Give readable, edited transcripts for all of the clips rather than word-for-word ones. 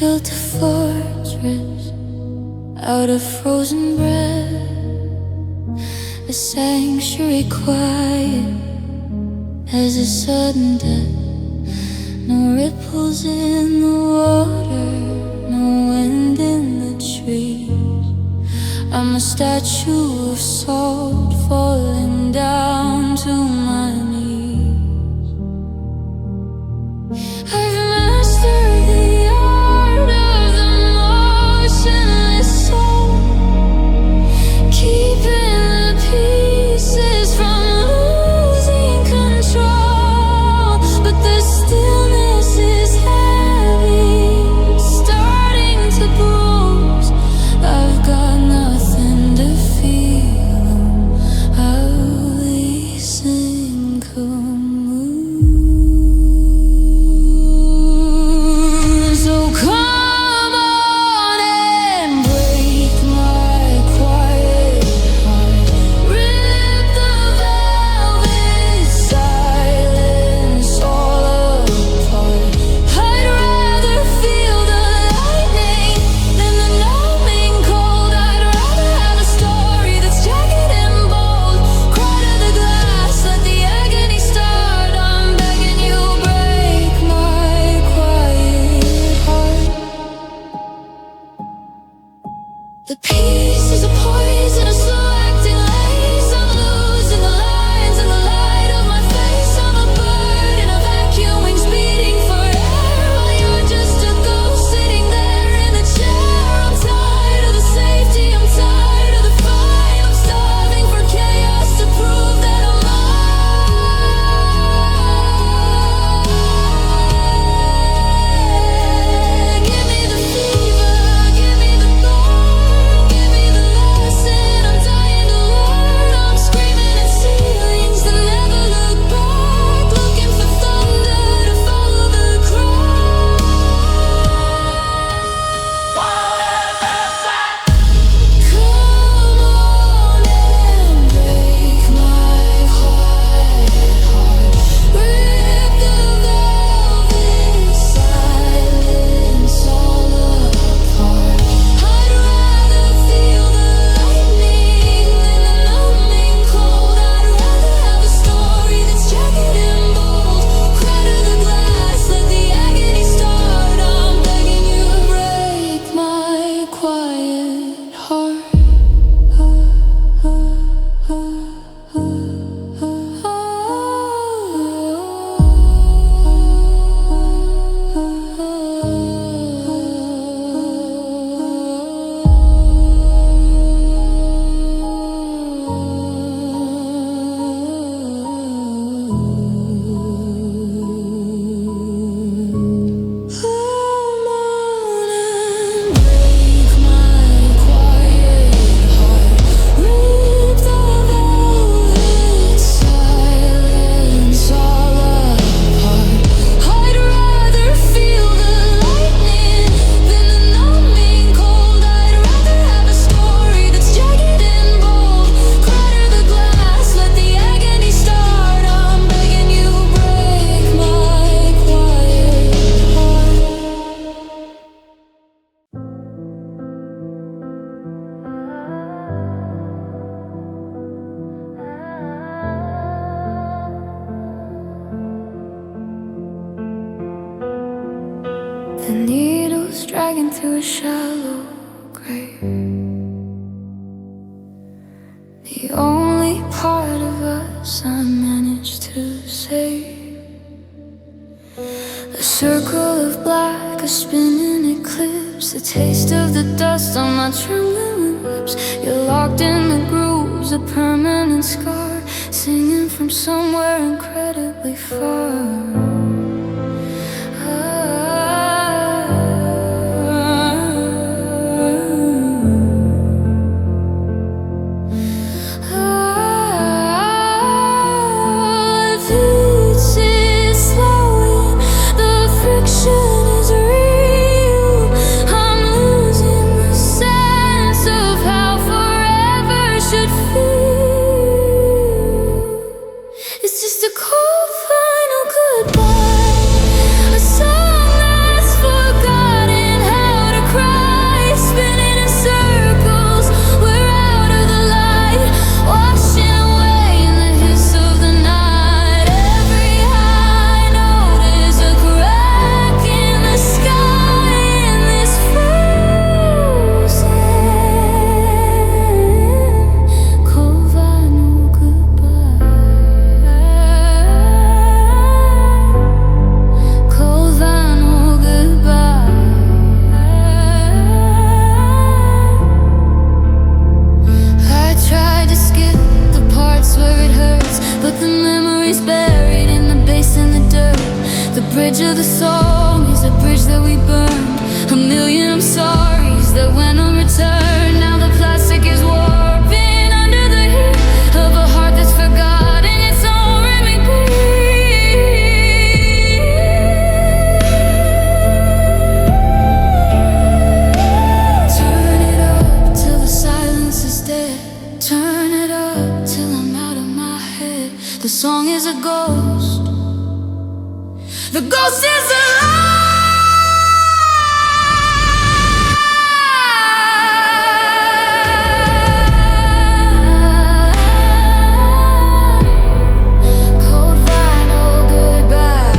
built a fortress out of frozen bread, a sanctuary quiet as a sudden death. No ripples in the water, no wind in the trees. I'm a statue of salt falling down to my knees. I've mastered the art of the motionless soul, keeping the pieces from losing control. But the stillness is heavy, starting to bruise. I've got nothing to feel. I'll listen, come move. So come on and break my quiet heart. Rip the velvet silence all apart. I'd rather feel the lightning than the numbing cold. I'd rather have a story that's jagged and bold. Cry to the glass, let the agony start. I'm begging you, break my quiet heart. The pieces of poison are slow acting lace. I'm losing the lines and the light of my face. I'm a bird in a vacuum, wings beating for air, while you're just a ghost sitting there in the chair. I'm tired of the safety, I'm tired of the fight. I'm starving for chaos to prove that I'm mine. Give me the fever, give me the thorn, give me the lesson I'm dying to learn. I'm screaming at ceilings that never look back, looking for thunder to follow the cry. Come on and break my quiet heart. Rip the velvet silence all apart. I'd rather feel the lightning than the numbing cold. I'd rather have a story that's jagged and bold. Cry to the glass, let the agony start. I'm begging you, break my quiet heart. Come on and break my quiet heart. Rip the velvet silence all apart. I'd rather feel the lightning than the numbing cold. I'd rather have a story that's jagged and bold. Cry to the glass, let the agony start. I'm begging you, break my quiet heart. The needle's dragging through a shallow grave. The only part of us I managed to save. A circle of black, a spinning eclipse. The taste of the dust on my trembling lips. You're locked in the grooves, a permanent scar, singing from somewhere incredibly far. This is slowing, the friction is real. I'm losing the sense of how forever should feel. It's just a cold final goodbye. of the song is a bridge that we burned. A million I'm sorries that went unreturned. Now the plastic is warping under the heat of a heart that's forgotten its own remedy. Turn it up till the silence is dead. Turn it up till I'm out of my head. The song is a ghost. The ghost is alive. Cold vinyl goodbye.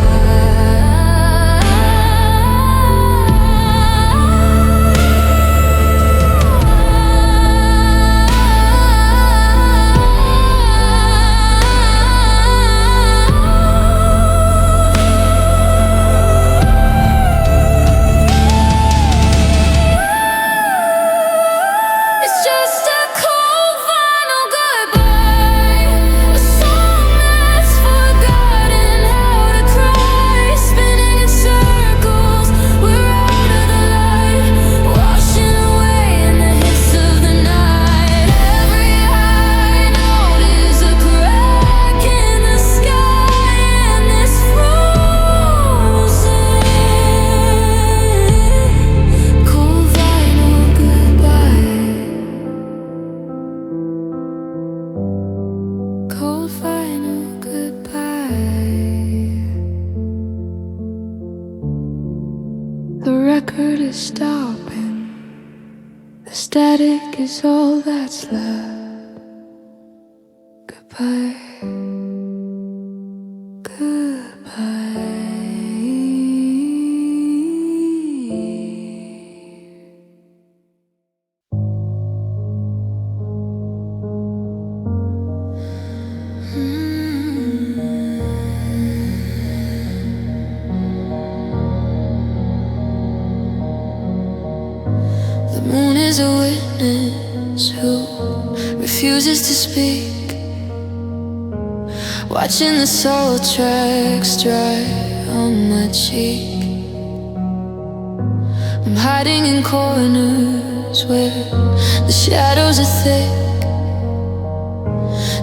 Cold final goodbye. The record is stopping. The static is all that's left. Goodbye. The moon is a witness who refuses to speak, watching the soul tracks dry on my cheek. I'm hiding in corners where the shadows are thick.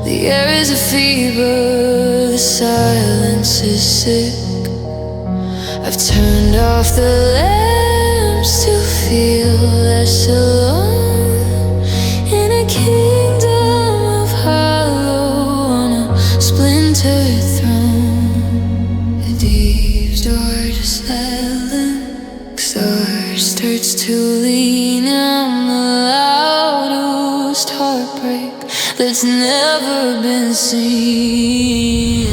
The air is a fever, the silence is sick. I've turned off the lamps to feel less alone in a kingdom of hollow on a splintered throne. The deep door just let stars starts to lean. I'm the loudest heartbreak that's never been seen.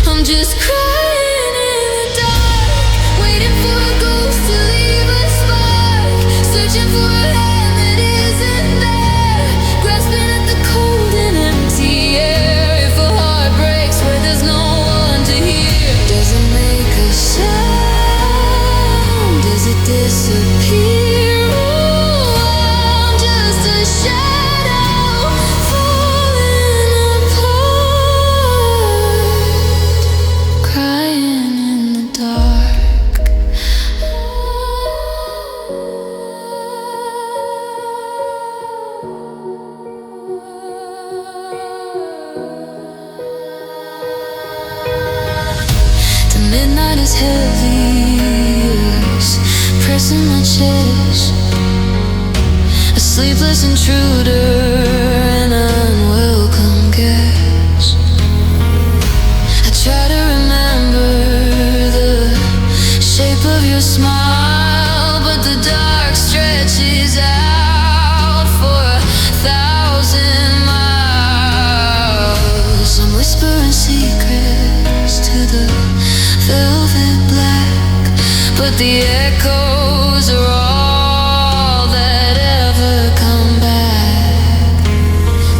I'm just crying in the dark, waiting for a ghost to leave a spark, searching for a hand that isn't there, grasping at the cold and empty air. If a heart breaks where there's no one to hear, does it make a sound? Does it disappear? Ooh, I'm just a shadow falling apart, crying in the dark. The midnight is heavy, pressing my chest. A sleepless intruder, an unwelcome guest. I try to remember the shape of your smile, but the dark stretches out for 1,000 miles. I'm whispering secrets to the velvet black, but the echoes are all that ever come back.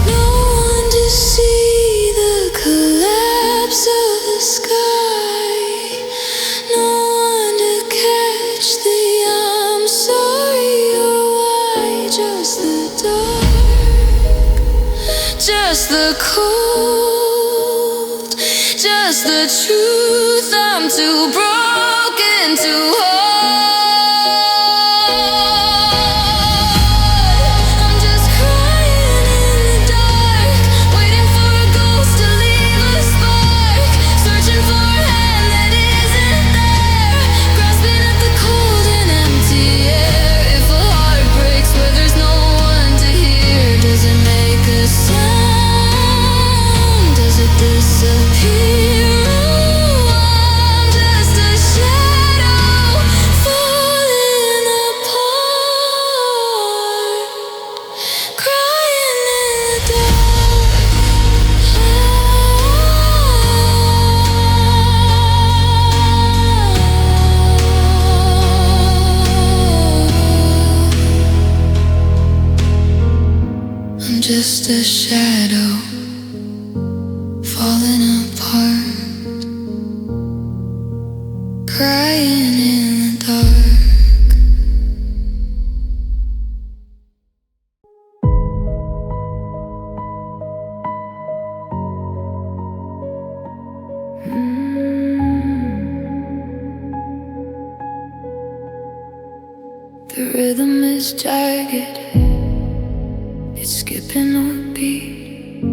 No one to see the collapse of the sky, no one to catch the I'm sorry or why. Just the dark, just the cold, just the truth I'm too broken to hold. I'm just crying in the dark, waiting for a ghost to leave a spark, searching for a hand that isn't there, grasping at the cold and empty air. If a heart breaks where there's no one to hear, does it make a sound? Does it disappear? I'm just a shadow falling apart, crying in the dark. I'm just a shadow falling apart, crying in the dark. The rhythm is jagged, it's skipping a beat,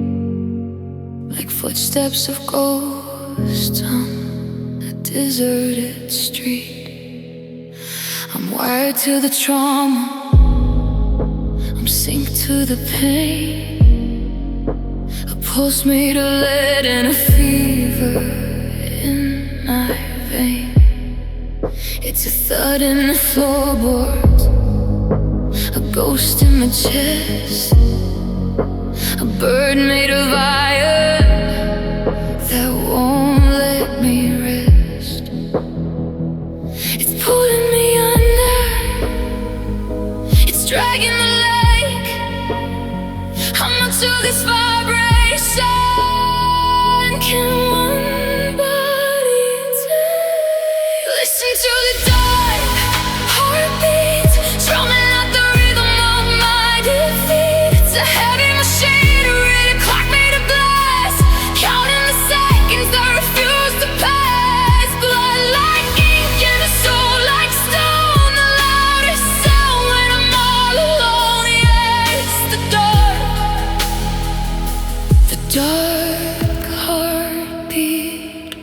like footsteps of ghosts on a deserted street. I'm wired to the trauma, I'm synced to the pain, a pulse made of lead and a fever in my vein. It's a thud in the floorboards, a ghost in my chest, a bird made of iron that won't let me rest. It's pulling me under, it's dragging the lake. I'm not to this vibration. Can one body take? Listen to the dark heartbeats, drumming out the rhythm of my defeat. It's a heavy machinery, a clock made of glass, counting the seconds that refuse to pass. Blood like ink and a soul like stone, the loudest sound when I'm all alone. Yeah, it's the dark heartbeat.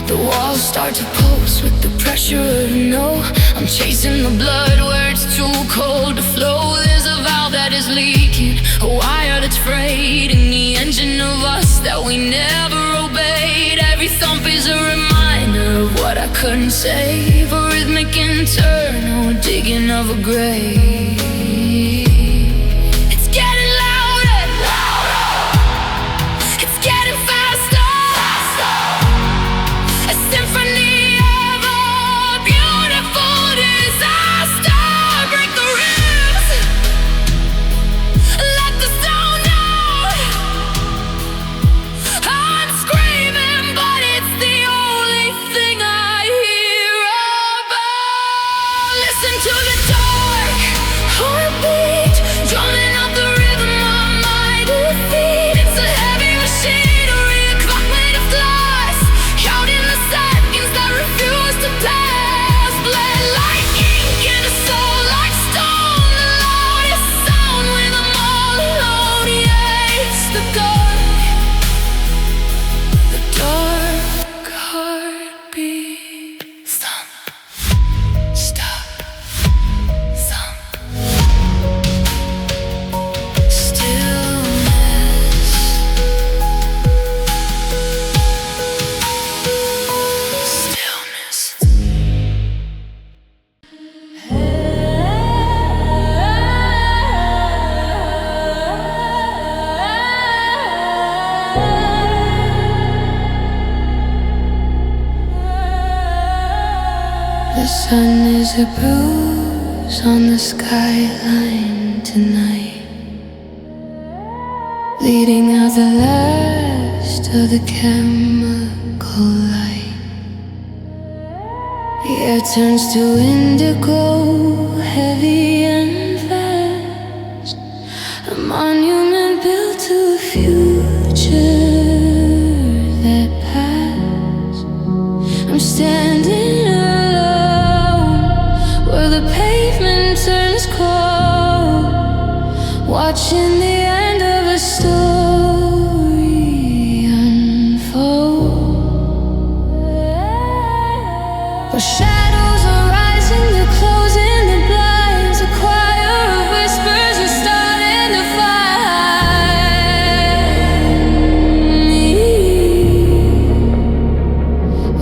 The walls start to pulse with the pressure of no. I'm chasing the blood where it's too cold to flow. There's a valve that is leaking, a wire that's frayed, and the engine of us that we never obeyed. Every thump is a reminder of what I couldn't save, a rhythmic internal digging of a grave. It's getting louder, it's getting faster, a symphony of a beautiful disaster. Break the ribs, let the sound out. I'm screaming, but it's the only thing I hear about. Listen to the dark heartbeat, drumming out the rhythm of my defeat. It's a heavy machinery, a clock made of glass, counting the seconds that refuse to pass. Blood like ink and a soul like stone, the loudest sound when I'm all alone. Yeah, it's the dark heartbeat. Thump, stop, thump, stillness, stillness. The sun is a bruise on the skyline tonight, bleeding out the last of the chemical light. The air turns to indigo, heavy and fast. A monument built to a future that passed. I'm standing alone where the pavement turns cold, watching the end of a story unfold. But shadows are rising, they're closing the blinds. A choir of whispers is starting to find me.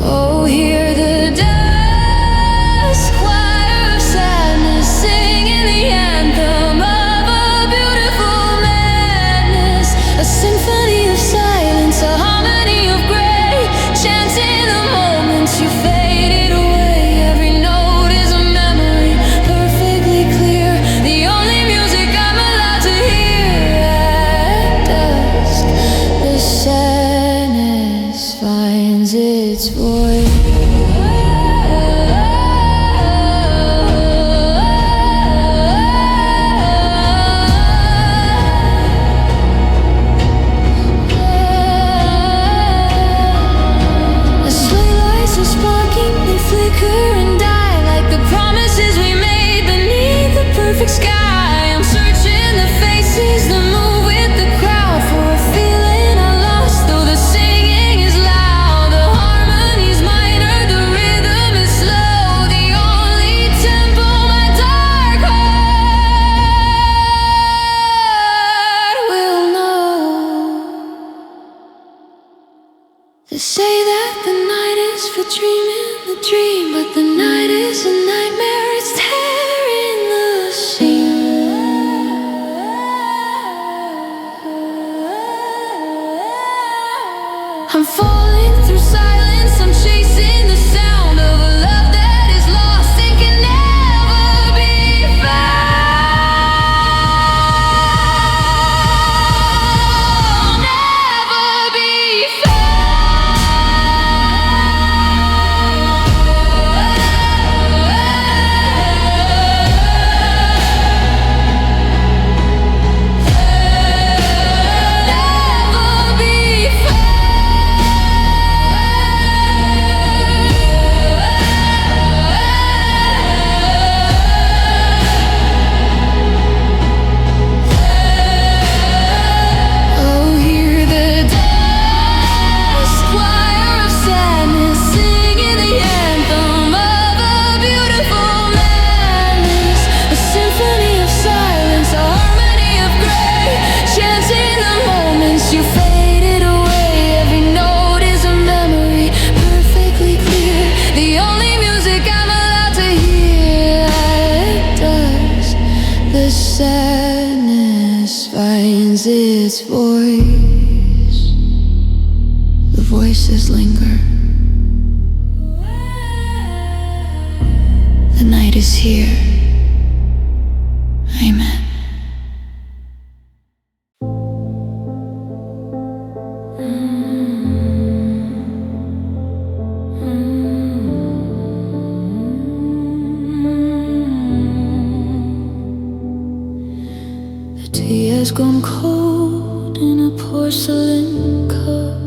Oh, hear the dusk choir of sadness singing the anthem of a beautiful madness. A symphony of silence, a harmony of gray, chanting the moments you faded away. Every note is a memory, perfectly clear. The only music I'm allowed to hear. At dusk, the sadness finds its voice. The sleigh lights are sparking, they flicker and die like the promises we made beneath the perfect sky. I'm searching the faces that move with the crowd for a feeling I lost. Though the singing is loud, the harmony's minor, the rhythm is slow. The only tempo my dark heart will know. They say that the night is for dreaming the dream, but the night is a nightmare, it's tearing the seam. I'm falling through silence, I'm chasing the sound of a love that is lost and can never be found. Never be oh, hear the dusk choir of sadness singing the anthem of a beautiful madness. A symphony of silence, a harmony of gray, chanting the moments you faded away. Every note is a memory, perfectly clear. The only music I'm allowed to hear. At dusk, the sadness finds its voice. The voices linger. The night is here. Amen. The tea has gone cold in a porcelain cup.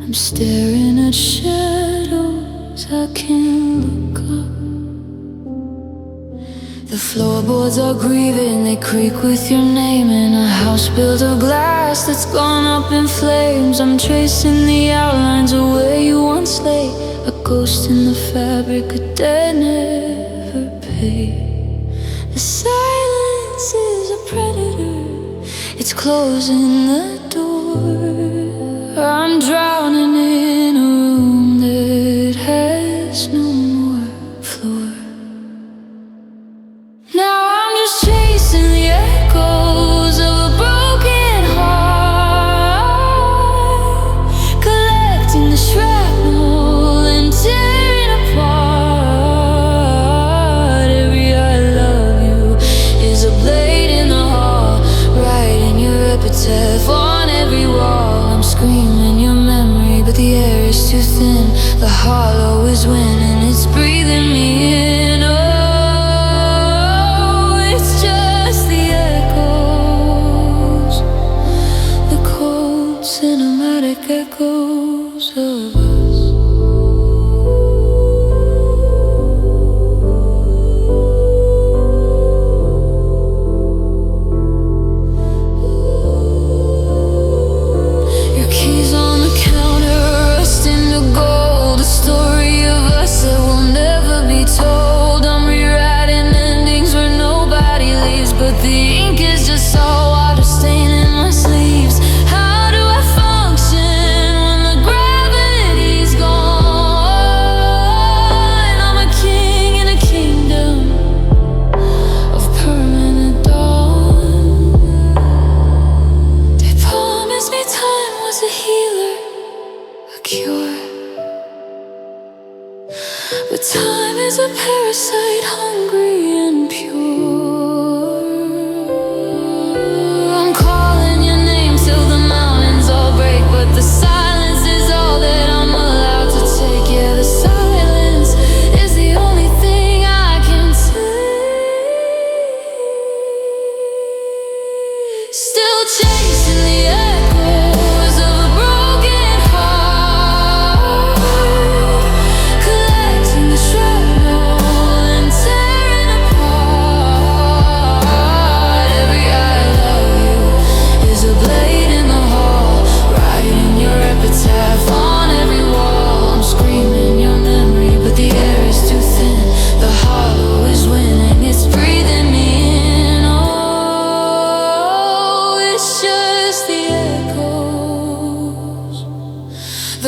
I'm staring at shadows, I can't look up. The floorboards are grieving, they creak with your name in a house built of glass that's gone up in flames. I'm tracing the outlines of where you once lay, a ghost in the fabric a dead never paid. The silence is a predator, it's closing the door. I'm drowning in a room that has no more floor. Now I'm just chasing the echoes of a broken heart, collecting the shrapnel and tearing apart. Every I love you is a blade in the hall, writing your epitaph on every wall. I'm screaming your memory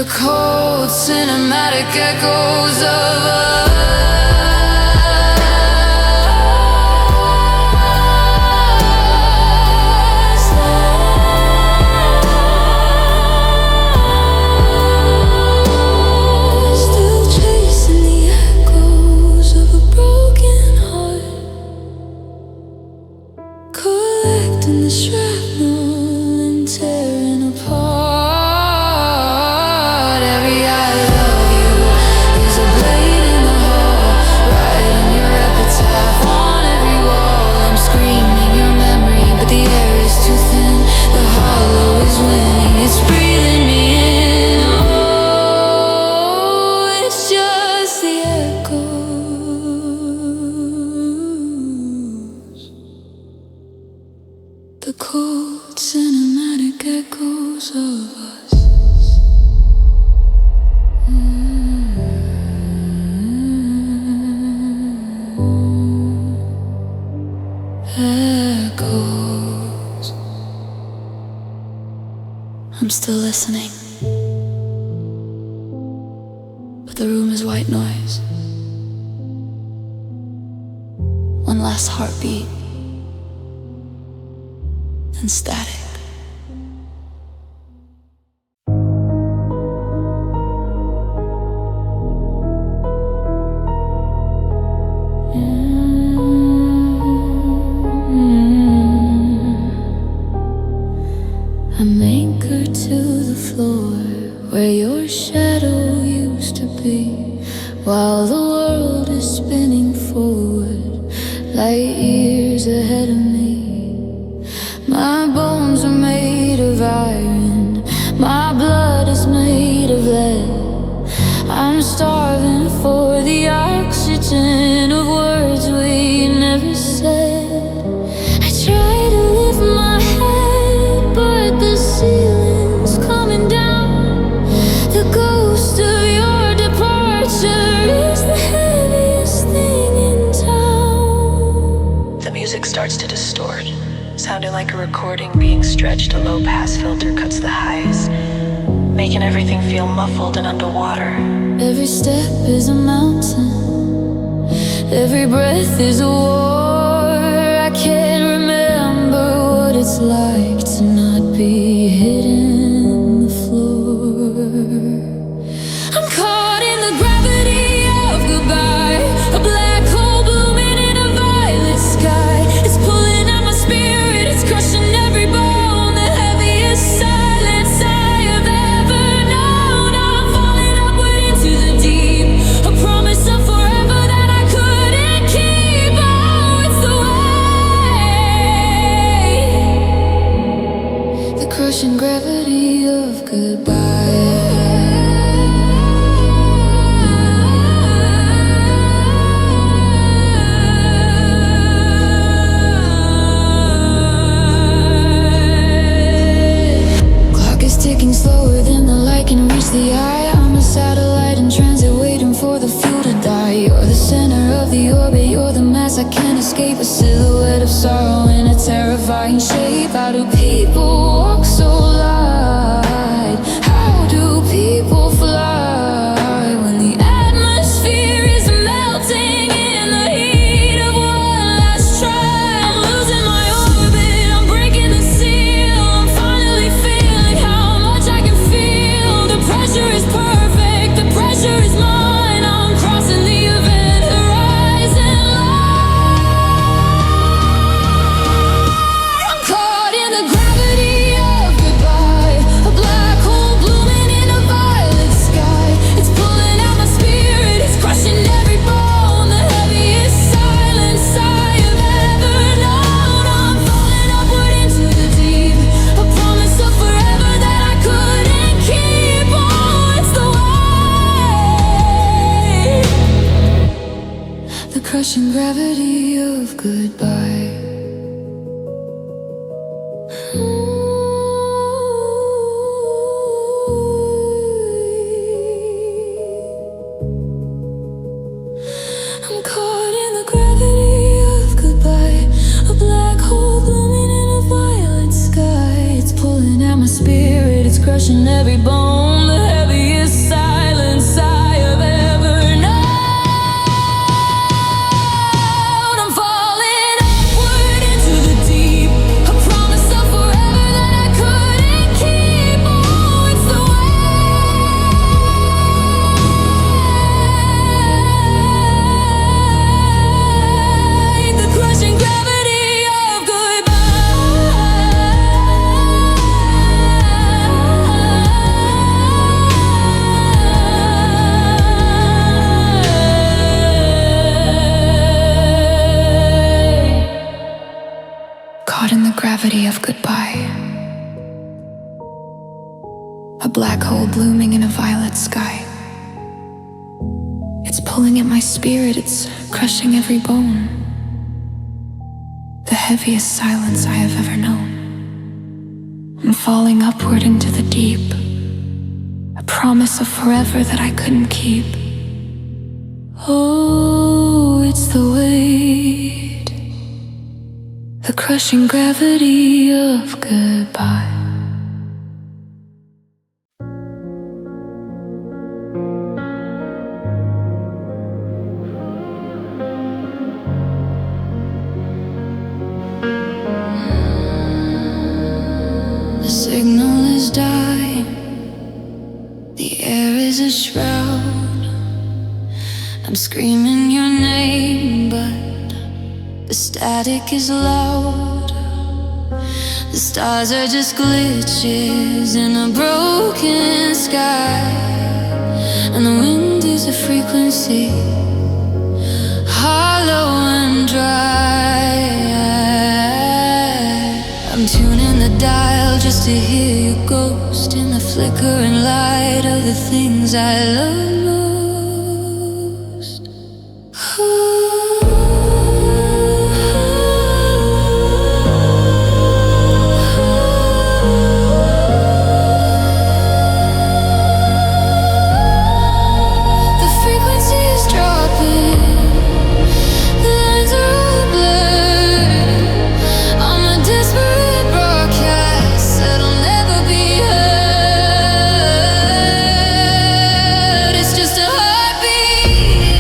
The cold cinematic echoes of us. Still chasing the echoes of a broken heart, collecting the shrapnel and tearing apart. Every I love you is a blade in the hall, writing your epitaph on every wall. I'm screaming your memory, but the air is too thin. The hollow is winning, it's breathing me in. Oh, it's just the echoes, the cold cinematic echoes of us. Echoes. I'm still listening, but the room is white noise. One last heartbeat and static. I'm anchored to the floor where your shadow used to be, while the world is spinning forward, light years ahead of me. My bones are made of iron, my blood is made of lead. I'm starving for the oxygen of words we never said. I try to lift my head, but the ceiling's coming down. The ghost of your departure is the heaviest thing in town. The music starts to distort, sounding like a recording being stretched. A low-pass filter cuts the highs, making everything feel muffled and underwater. Every step is a mountain, every breath is a war. I can't remember what it's like to not be hitting the floor. I'm caught in the gravity of goodbye, a black hole blooming in a violet sky. It's pulling at my spirit, it's crushing every bone. The heaviest silence I have ever known. I'm falling upward into the deep, a promise of forever that I couldn't keep. Oh, it's the way, the crushing gravity of goodbye. Clock is ticking slower than the light can reach the eye. I'm a satellite in transit waiting for the fuel to die. You're the center of the orbit, you're the mass I can't escape. A silhouette of sorrow in a terrifying shape. How do people walk so light? How do people fly when the atmosphere is melting in the heat of one last try? I'm losing my orbit, I'm breaking the seal. I'm finally feeling how much I can feel. The pressure is perfect, the pressure is mine. I'm crossing the event horizon line. I'm caught in the gravity of goodbye, a black hole blooming in a violet sky. It's pulling at my spirit, it's crushing every bone. The heaviest silence I have ever known. I'm falling upward into the deep, a promise of forever that I couldn't keep. Oh, it's the way, the crushing gravity of goodbye. I'm caught in the gravity of goodbye, a black hole blooming in a violet sky. It's pulling at my spirit, it's crushing every bone. The heaviest caught in the gravity of goodbye. A black hole blooming in a violet sky. It's pulling at my spirit, it's crushing every bone. The heaviest silence I have ever known. I'm falling upward into the deep. A promise of forever that I couldn't keep. Oh, it's the weight, the crushing gravity of goodbye. The signal is dying, the air is a shroud. I'm screaming your name, but the static is loud. The stars are just glitches in a broken sky, and the wind is a frequency, hollow and dry. I'm tuning the dial just to hear your ghost in the flickering light of the things I love most. The frequency is dropping, the lines are all blurred. I'm a desperate broadcast that'll never be heard. It's just a heartbeat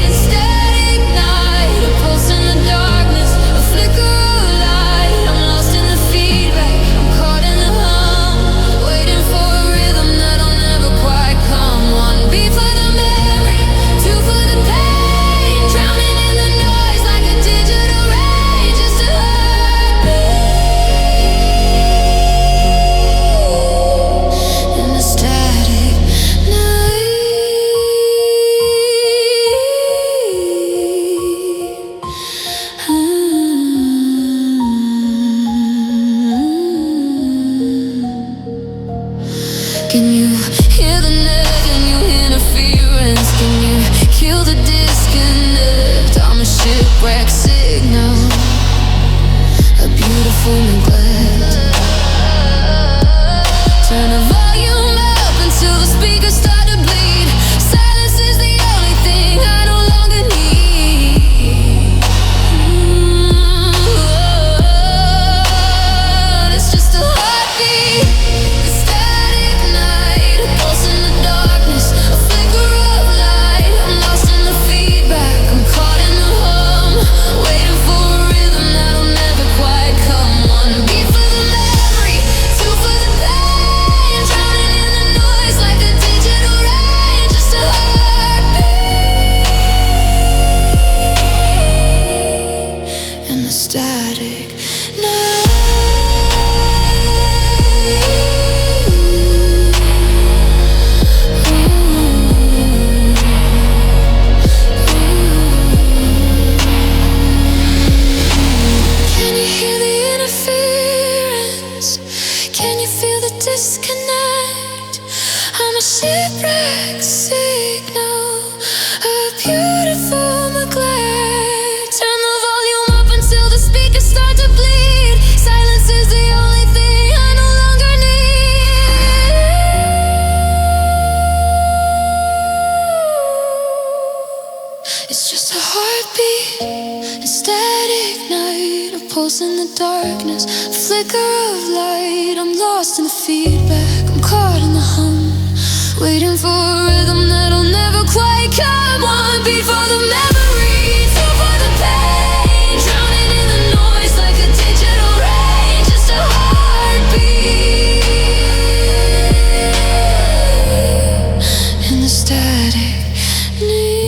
in static night, a pulse in the darkness, a flicker of light. I'm lost in the feedback, I'm caught in the hum, waiting for a rhythm that'll never quite come. One beat for the memory, two for the pain, drowning in the noise like a digital ray. Just a heartbeat in the static night. Can you hear the nagging, you interference? Can you kill the disconnect? I'm a shipwreck signal, a beautiful neglect. Turn the volume up until the speakers start to bleed. Silence is the only thing I no longer need. It's just a heartbeat, a static night, a pulse in the darkness, a flicker of light. I'm lost in the feedback, I'm caught in the hum, waiting for a rhythm that'll never quite come. One beat for the memory, two for the pain, drowning in the noise like a digital rain. Just a heartbeat in the static night. Can you hear the interference? Can you feel the disconnect? I'm a shipwreck signal, a beautiful neglect. Turn the volume up until the speakers start to bleed. Silence is the only thing I no longer need. It's just a heartbeat, a static night, a pulse in the darkness, a flicker of light. I'm lost in the feedback, I'm caught in the hum, waiting for a rhythm that'll never quite come. One beat for the memory, two for the pain, drowning in the noise like a digital rain. Just a heartbeat in the static need.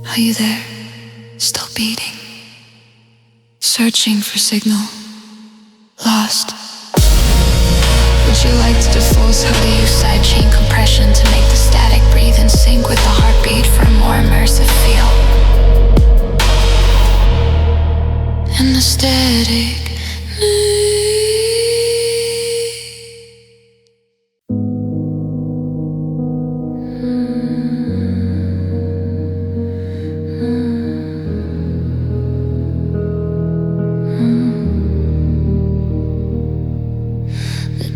Are you there? Still beating, searching for signal, lost. fools who use sidechain compression to make the static breathe in sync with the heartbeat for a more immersive feel. And the static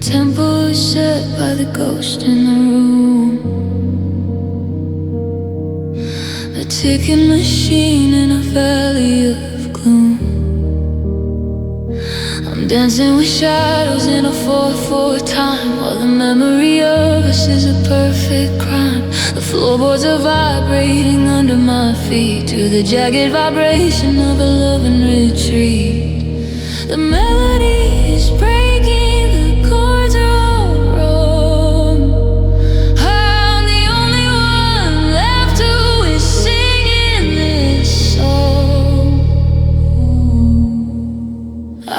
tempo is set by the ghost in the room, a ticking machine in a valley of gloom. I'm dancing with shadows in a 4/4 time, while the memory of us is a perfect crime. The floorboards are vibrating under my feet to the jagged vibration of a loving retreat. The melody is breaking, the chords are all wrong. I'm the only one left who is singing this song.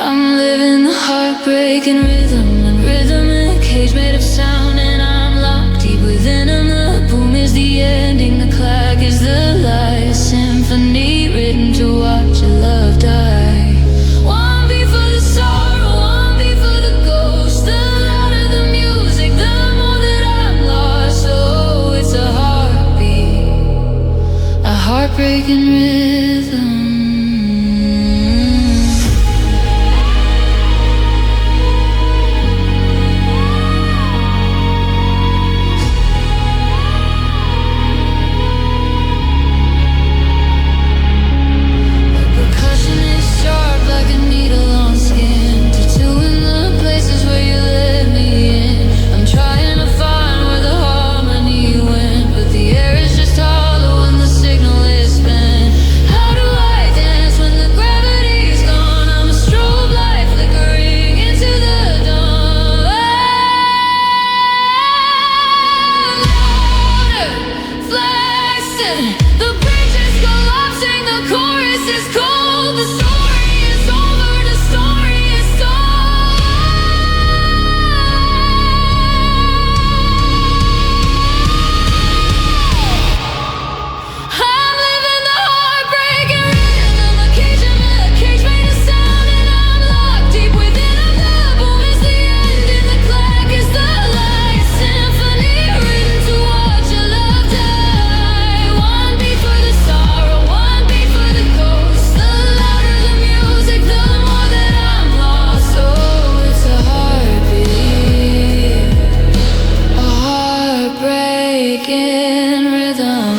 I'm living the heartbreaking rhythm, and rhythm in a cage made of sound, and I'm locked deep within him. The boom is the ending, the clack is the lie, a symphony written to watch your love die. Heartbreaking rhythm. The percussion is sharp like a needle on skin, tattooing the places where you let me in. I'm trying to find where the harmony went, but the air is just hollow and the signal is spent. How do I dance when the gravity's gone? I'm a strobe light flickering into the dawn. Louder, flashing, the bridge is collapsing, the chorus is cold, the story is over, the story is told. I'm living the heartbreaking rhythm, a cage made of sound, and I'm locked deep within him. The boom is the end, and the clack is the lie, a symphony written to watch your love die. One beat for the sorrow, one beat for the ghost. The louder the music, the more that I'm lost. Oh, it's a heartbeat, a heartbreaking rhythm.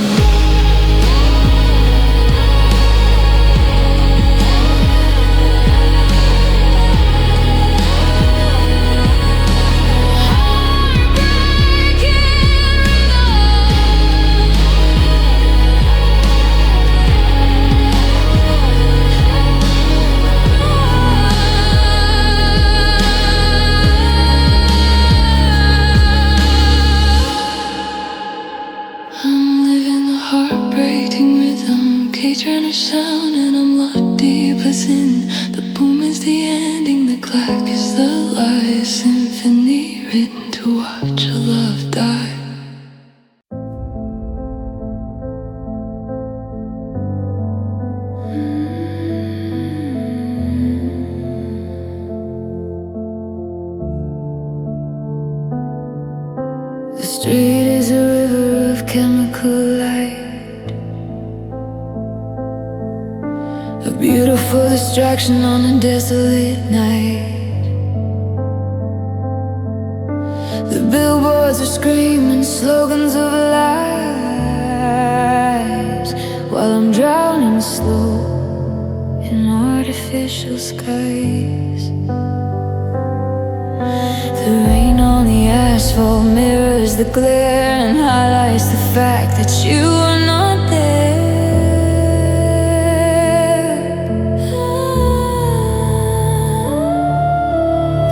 I'm living the heartbreaking rhythm, cage trying to sound, and I'm locked deep within. The boom is the ending, the clack is the lie, a symphony written to watch your love die. The street is a river of chemical light, a beautiful distraction on a desolate night. The billboards are screaming slogans of lies, while I'm drowning slow in artificial skies. The rain on the asphalt mirrors the glare and highlights the fact that you are not there.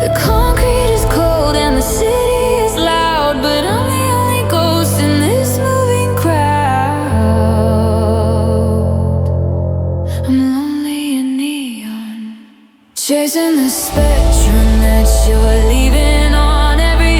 The concrete is cold and the city is loud, but I'm the only ghost in this moving crowd. I'm lonely and neon, chasing the spectrum that you're leaving on every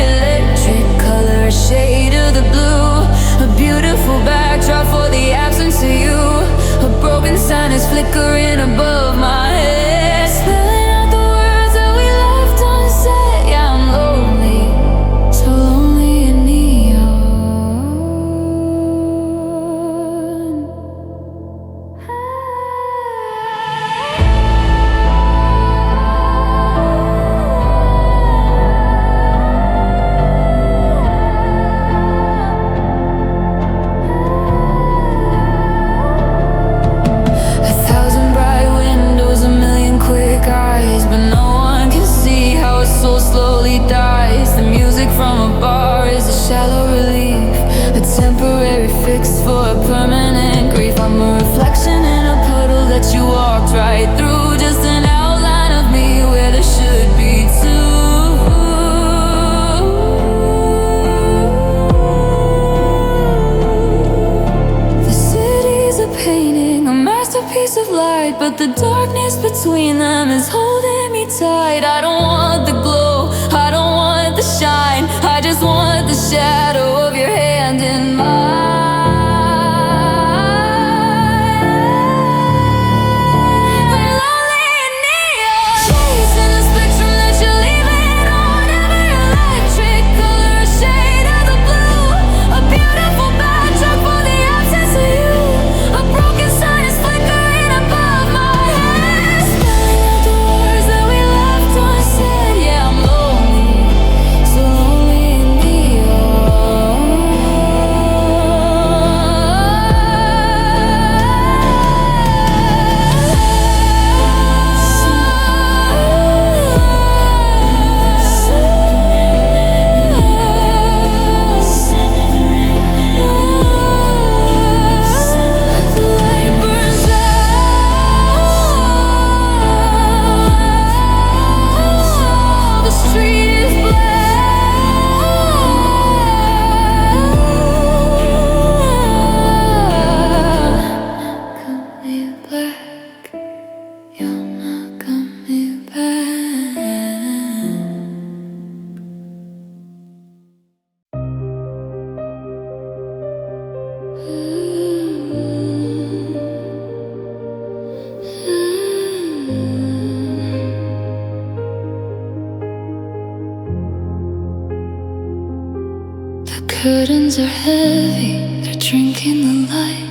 curtains are heavy, they're drinking the light,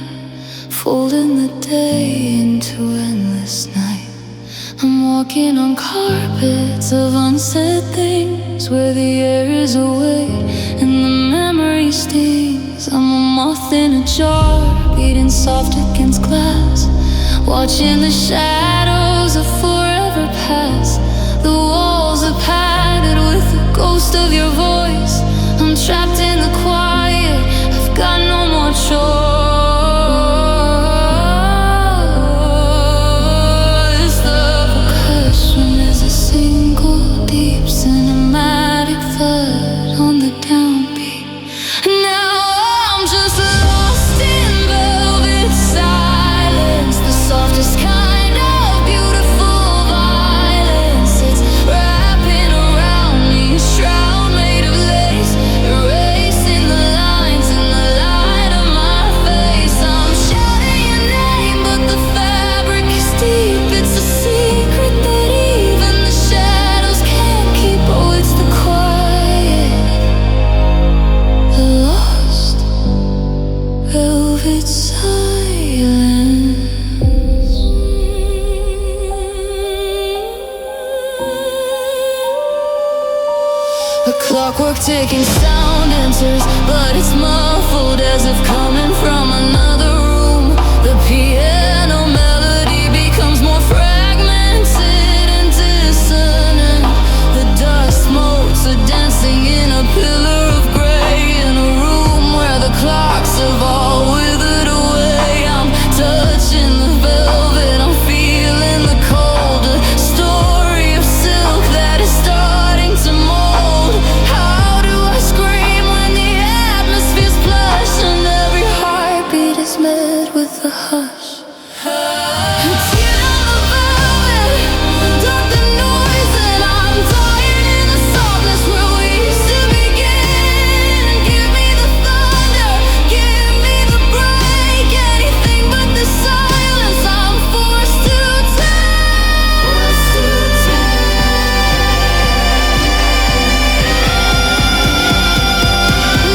folding the day into endless night. I'm walking on carpets of unsaid things, where the air is away and the memory stings. I'm a moth in a jar, beating soft against glass, watching the shadows of forever pass. The walls are padded with the ghost of your voice. I'm trapped in the quiet, I've got no more choice. The percussion is a single deep cinematic thud on the downbeat. Now I'm just lost in velvet silence, the softest kind of beautiful violence. It's wrapping around me, a shroud made of lace, erasing the lines in the light of my face. I'm shouting your name, but the fabric is deep. It's a secret that even the shadows can't keep. Oh, it's the quiet, the lost velvet silence. A clockwork ticking sound enters, but it's muffled as if coming from another room. The piano melody becomes more fragmented and dissonant. The dust motes are dancing in a pillar of gray, in a room where the clocks have all withered away. I'm touching the velvet, I'm feeling the cold, a story of silk that is starting to mold. How do I scream when the atmosphere's plush and every heartbeat is met with a hush? Tear down the velvet, duck the noise, and I'm dying in the softness where we used to begin. Give me the thunder, give me the break, anything but the silence I'm forced to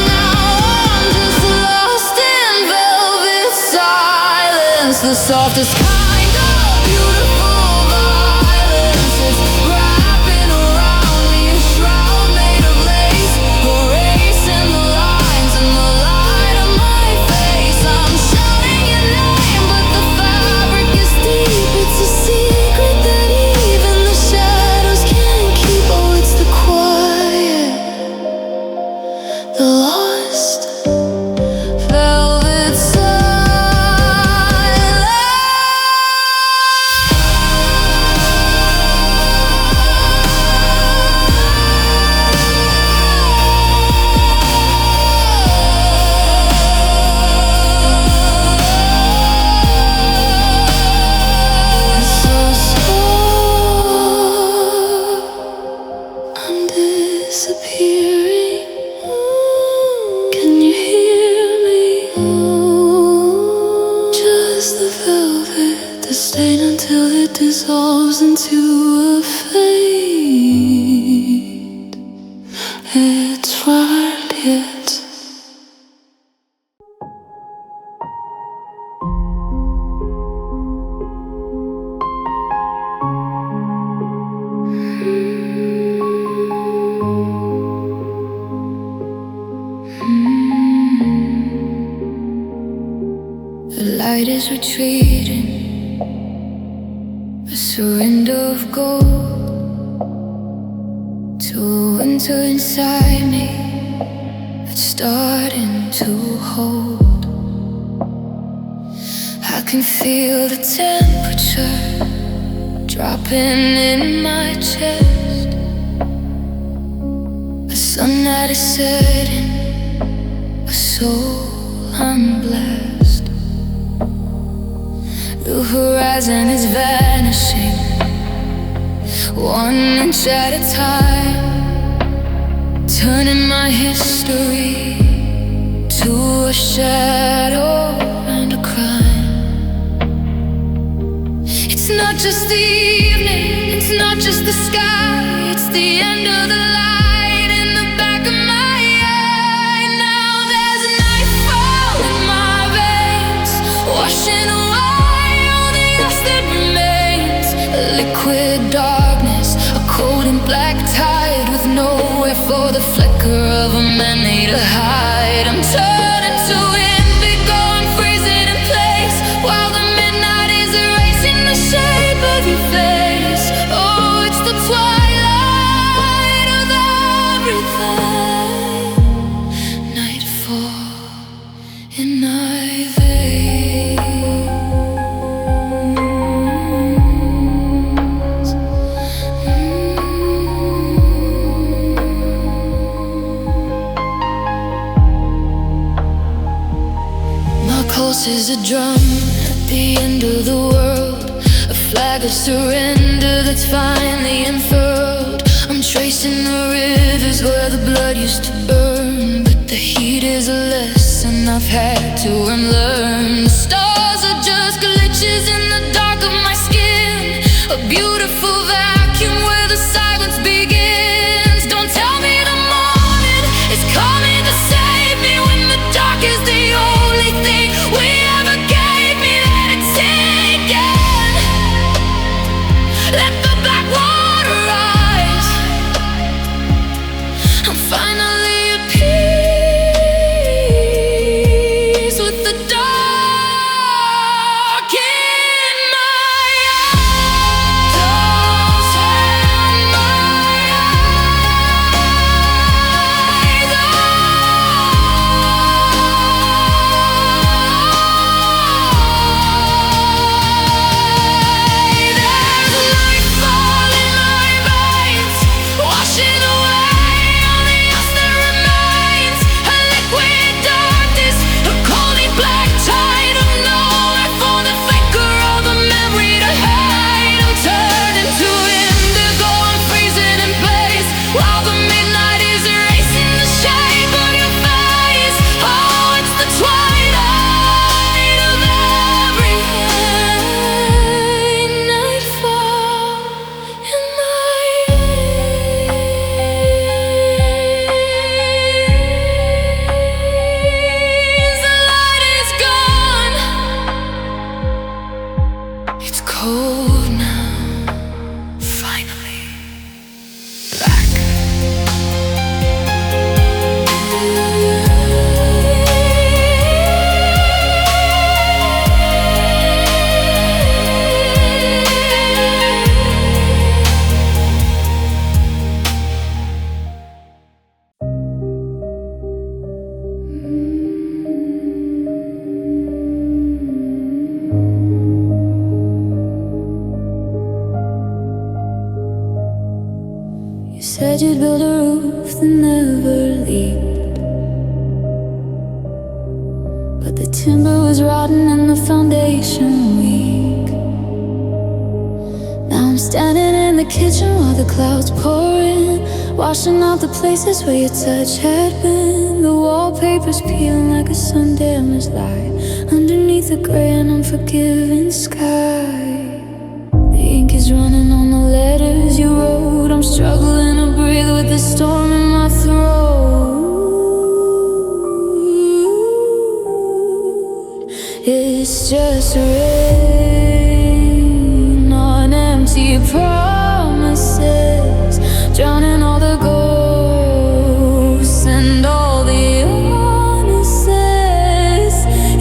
Now I'm just lost in velvet silence, the softest kind of beautiful violence. It's wrapping around me, a shroud made of lace, erasing the lines in the light of my face. I'm shouting your name, but the fabric is deep. It's a secret that even the shadows can't keep. Oh, it's the quiet, the lost velvet silence. So I'm disappearing. Can you hear me? Just the velvet, the stain until it dissolves into a fade. It's right yet. The light is retreating, a surrender of gold to a winter inside me that's starting to hold. I can feel the temperature dropping in my chest, a sun that is setting, a soul unblessed. The horizon is vanishing, 1 inch at a time, turning my history to a shadow and a crime. It's not just the evening, it's not just the sky, it's the end of the light in the back of my eye. Now night with nowhere for the flicker of a memory to hide. I'm turning to indigo and freezing in place while the midnight is erasing the shape of your face. Oh, it's the twilight of everything. Nightfall in my veins. My pulse is a drum at the end of the world, a flag of surrender that's finally unfurled. I'm tracing the rivers where the blood used to burn, but the heat is a lesson I've had to unlearn. The stars are just glitches in the dark of my skin, a beautiful vacuum where the silence begins. Don't tell me the morning is coming to save me when the dark is the only thing we ever gave me. Let it sink in. Let the black water rise. I'm finally at peace with the dark in my eyes. Don't turn my eyes away. There's nightfall in my veins, washing away all the else that remains. A liquid darkness, a cold black tide of nowhere for the flicker of a memory to hide. I'm turning to indigo, I'm freezing in place while the midnight is erasing the shape of your face. Oh, it's the twilight of everything. Nightfall in my veins. The light is gone. It's cold now. Finally back. You said you'd build a roof that never leaked, but the timber was rotten and the foundation weak. Now I'm standing in the kitchen while the clouds pour in, washing out the places where your touch had been. The wallpaper's peeling like a sun-damaged light underneath the gray and unforgiving sky. The ink is running on the letters you wrote. I'm struggling to breathe with the storm in my throat. It's just rain on empty promises, drowning all the ghosts and all the honestness.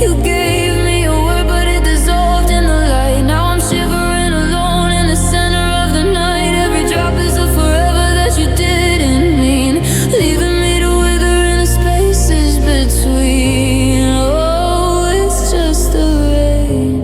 You gave me a word, but it dissolved in the light. Now I'm shivering alone in the center of the night. Every drop is a forever that you didn't mean, leaving me to wither in the spaces between. Oh, it's just the rain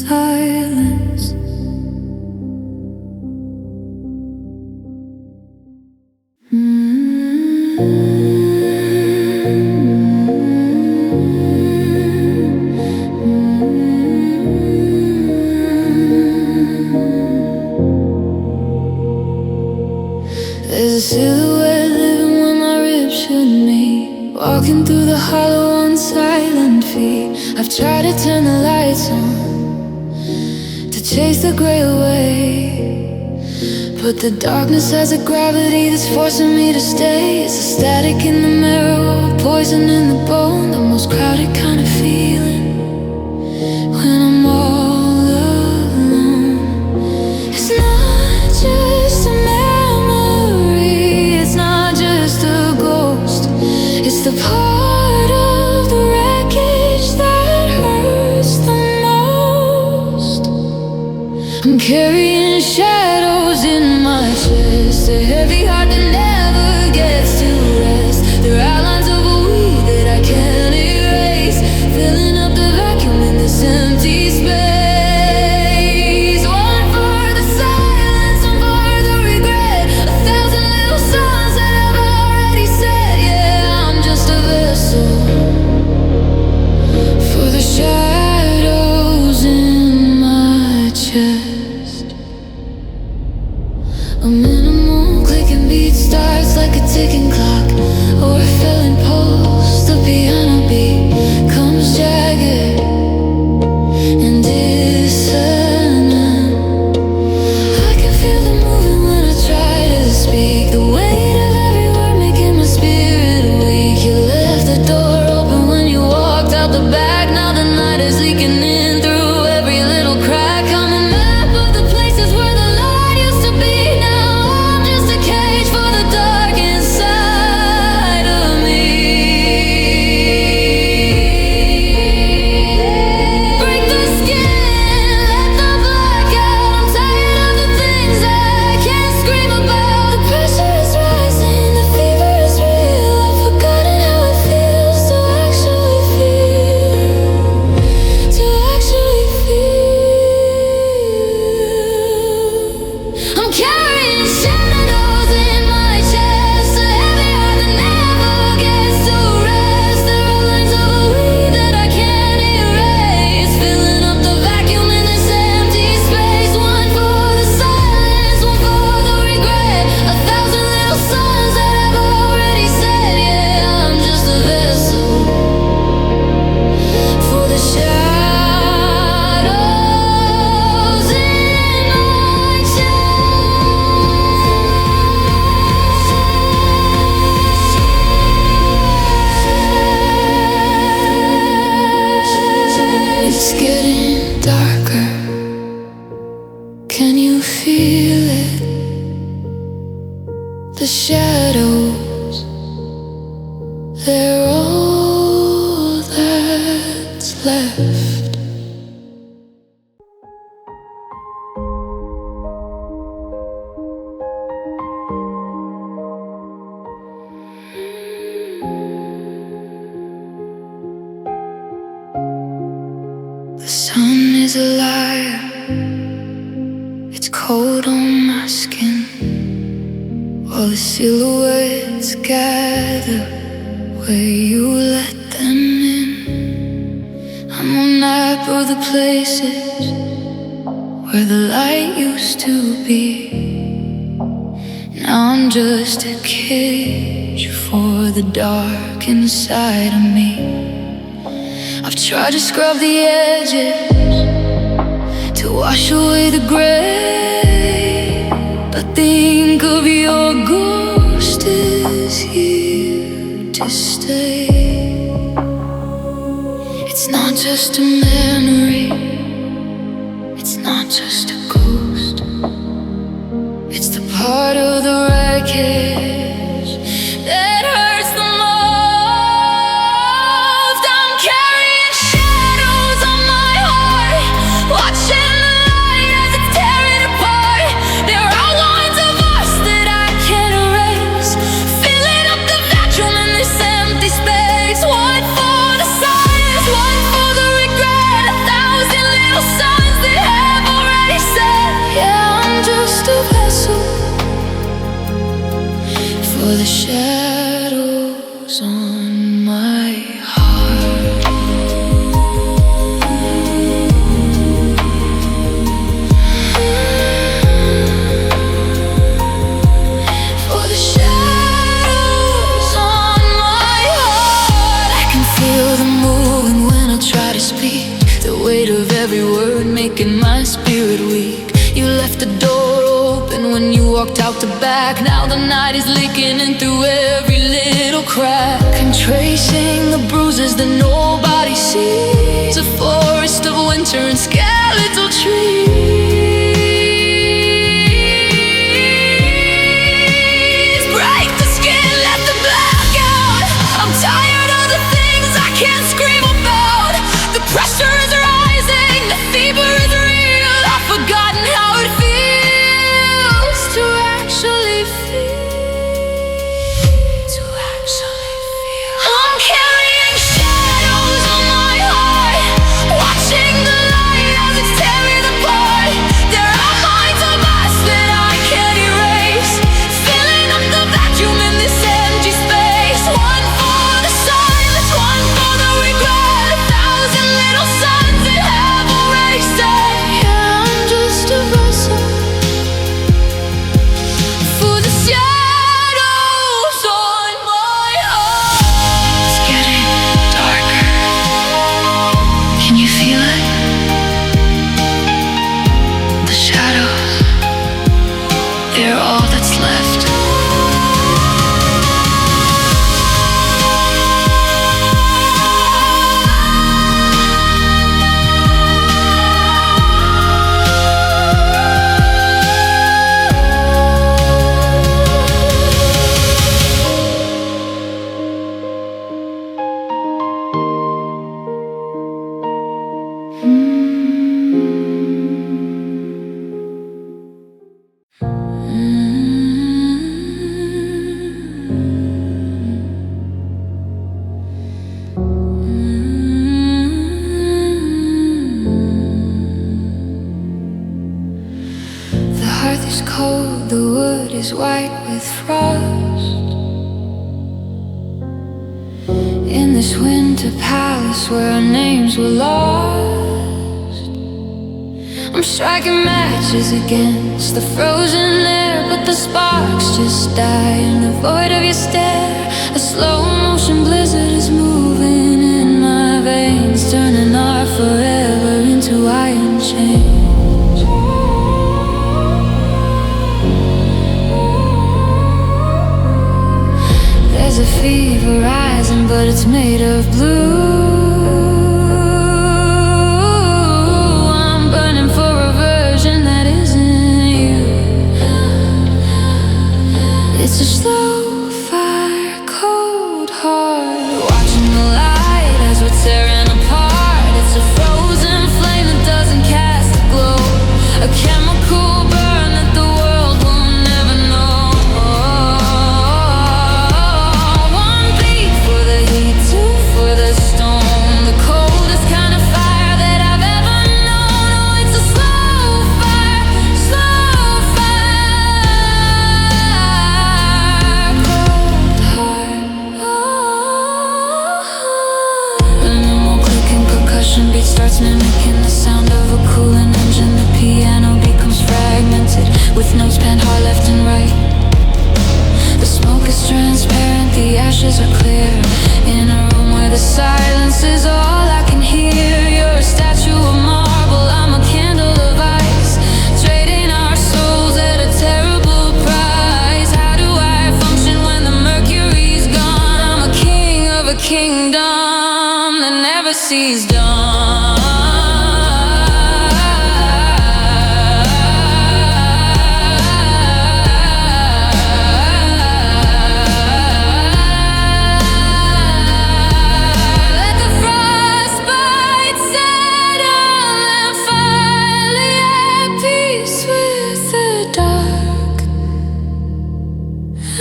silence. There's a silhouette living where my ribs should meet, walking through the hollow on silent feet. I've tried to turn the lights on to chase the gray away, but the darkness has a gravity that's forcing me to stay. It's a static in the marrow, a poison in the bone, the most crowded kind of feeling when I'm all alone. It's not just a memory, it's not just a ghost, it's the part of the wreckage that hurts the most. I'm carrying shadows in my chest, a heavy heart that never gets to rest. There are outlines of a we that I can't erase, filling up the vacuum in this empty space. One for the silence, one for the regret, 1,000 little songs that I've already said. Yeah, I'm just a vessel for the shadows in my chest. A minimal clicking beat starts like a ticking clock, or a failing pulse. The piano beat comes jagged and dissonant. I can feel it moving when I try to speak, the weight of every word making my spirit weak. You left the door open when you walked out the back. Now the night is leaking in through every little crack. I'm a map of the places where the light used to be. Now I'm just a cage for the dark inside of me. Break the skin, let the black out. I'm tired of the things I can't scream about. The pressure is rising, the fever is real. I've forgotten how it feels to actually feel, to actually feel. I'm carrying shadows in my chest, a heavy heart that never gets to rest. There are lines of a we that I can't erase, filling up the vacuum in this empty space. One for the silence, one for the regret, 1,000 little songs that I've already said. Yeah, I'm just a vessel for the shadows in my chest. It's getting darker. Can you feel it? The shadows, they're all that's left. The sun is a liar, it's cold on my skin, while the silhouettes gather where you let them in. I'm a map of the places where the light used to be. Now I'm just a cage for the dark inside of me. I've tried to scrub the edges to wash away the gray, but think of your ghost is here to stay. It's not just a memory, it's not just a ghost, it's the part of the wreckage that hurts the most. I'm carrying shadows on my heart, watching the light as it's tearing apart. There are lines of us that I can't erase, filling up the vacuum in this empty space. One for the silence, one for the regret, 1,000 little signs out the back. Now the night is leaking in through every little crack, and tracing the bruises that nobody sees. A forest of winter and skeletal trees. Break the skin, let the black out. I'm tired of the things I can't scream about. The pressure is rising, the fever is real. I've forgotten how it feels to actually feel. I'm carrying shadows on my heart, watching the light as it's tearing apart. There are minds of us that I can't erase, filling up the vacuum in this empty space. One for the silence, one for the regret. 1,000 little suns that have already set. Yeah, I'm just a vessel for the shadows on my heart. It's getting darker. Can you feel it? The shadows, they're all that's left. The hearth is cold, the wood is white with frost. In this winter palace where our names were lost, I'm striking matches against the frozen air, but the sparks just die in the void of your stare. A slow motion blizzard is moving in my veins, turning our forever into iron chains. There's a fever rising, but it's made of blue. I'm burning for a version that isn't you. It's a slow fire, cold heart, watching the light as we're tearing apart. It's a frozen flame that doesn't cast a glow, a chemical burn that the world will never know. One beat for the heat, two for the storm, the coldest kind of fire that I've ever known. Oh, it's a slow fire, cold heart. The normal clicking percussion beat starts mimicking the sound of a cooling engine. The piano becomes fragmented with notes panned hard left and right. The smoke is transparent, the ashes are clear. In a room where the silence is all I can hear. You're a statue of marble, I'm a candle of ice, trading our souls at a terrible price. How do I function when the mercury's gone? I'm a king of a kingdom that never sees dawn. Let the frostbite settle and finally at peace with the dark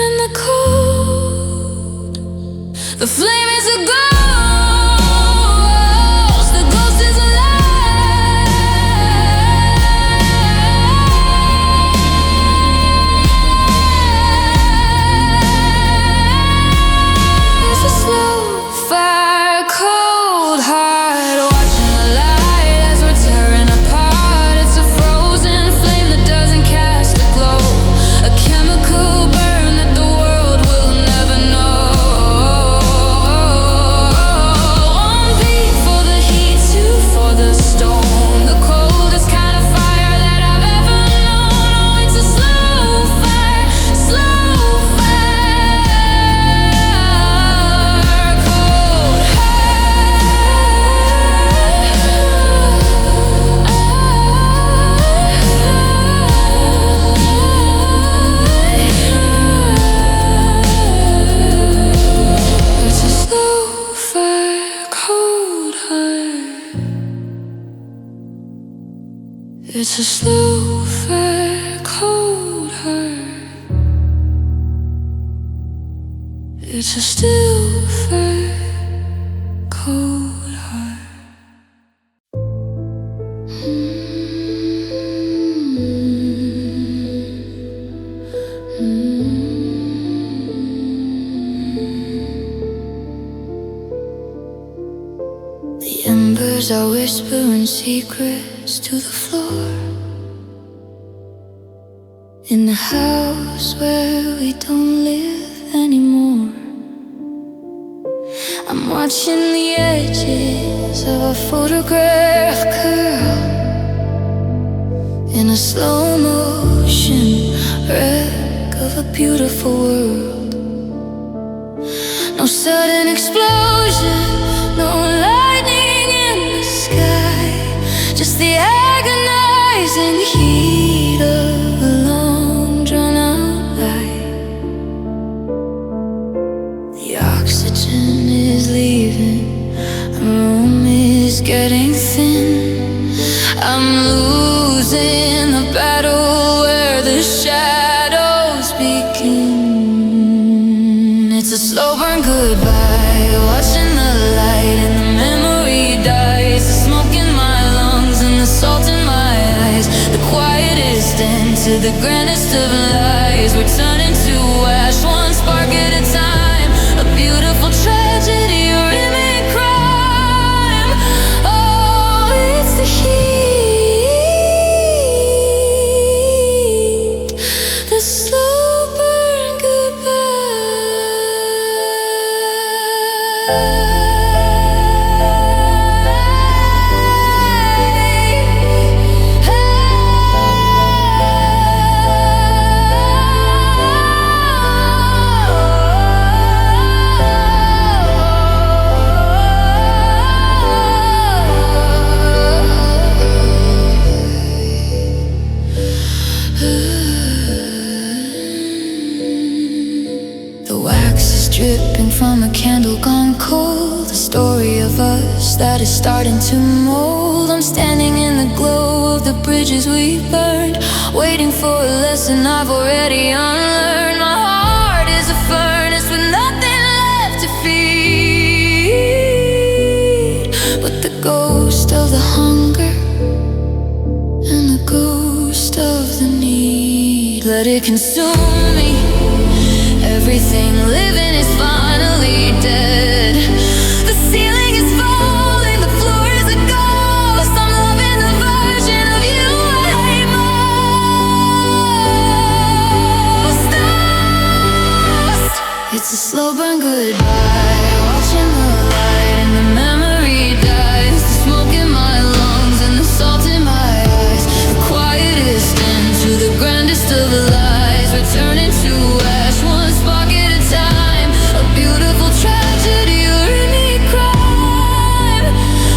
and the cold. The flame is a ghost, the ghost is alive. It's a slow, fair, cold heart. It's a still, fair, cold heart. The embers are whispering secrets to the floor. In the house where we don't live anymore. I'm watching the edges of a photograph curl in a slow motion wreck of a beautiful world. No sudden explosion, no lightning in the sky, just the agonizing heat of a long drawn-out light. The oxygen is leaving, the room is getting thin. I'm losing the battle where the shadows begin. It's a slow burn goodbye, watching the light and the memory dies. The smoke in my lungs and the salt in my eyes. The quietest end to the grandest of lies. We're turning to ash, one spark at a time. A beautiful tragedy, a remake crime. Oh, it's the heat, the slow burn goodbye. The wax is dripping from a candle gone cold. The story of us that is starting to mold. I'm standing in the glow of the bridges we burned, waiting for a lesson I've already unlearned. My heart is a furnace with nothing left to feed, but the ghost of the hunger and the ghost of the need. Let it consume me. Everything living is finally dead. The ceiling is falling, the floor is a ghost. I'm loving the version of you I hate most. It's a slow burn goodbye, watching the light and the memory dies. The smoke in my lungs and the salt in my eyes. The quietest end to the grandest of lies. We're turning to ash, one spark at a time. A beautiful tragedy, a remake crime.